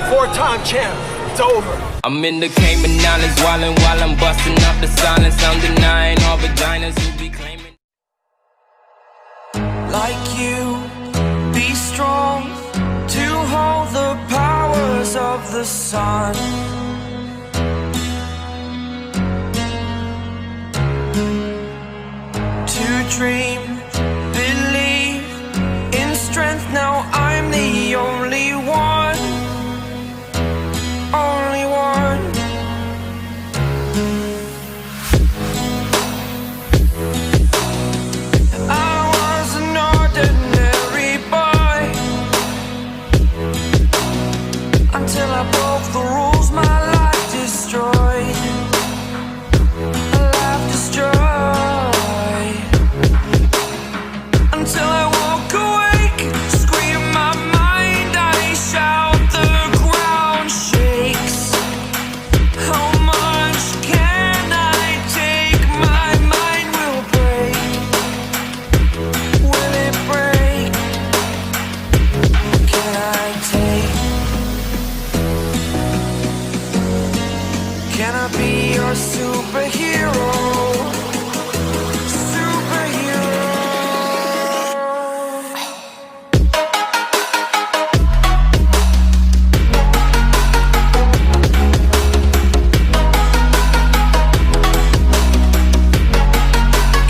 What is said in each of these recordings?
Four-time champ, it's over. I'm in the Cayman Islands wildin' while I'm busting up the silence. I'm denying all vaginas who be claiming. Like you, be strong to hold the powers of the sun. To dream, believe in strength. Now I'm the only one. Only one. I was an ordinary boy until I broke the rules. My life destroyed. A life destroyed. Until I woke awake, scream my mind, I shout, the ground shakes. How much can I take? My mind will break. Will it break? Can I take? Can I be your superhero? Superhero.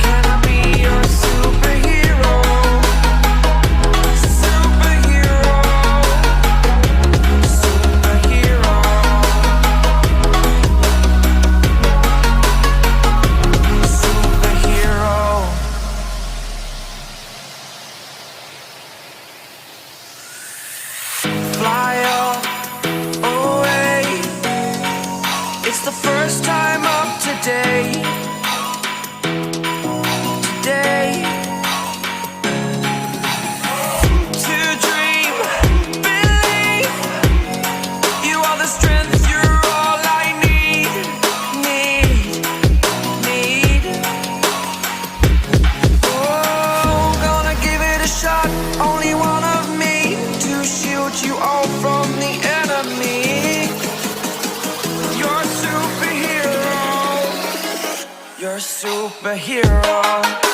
Can I be your superhero? Superhero. Superhero. Superhero. Fly away. It's the first time of today. Today. To dream, believe. You are the strength, you're all I need. Need. Oh, gonna give it a shot. Only one of me to shield you all from the enemy. You're a superhero. You're a superhero.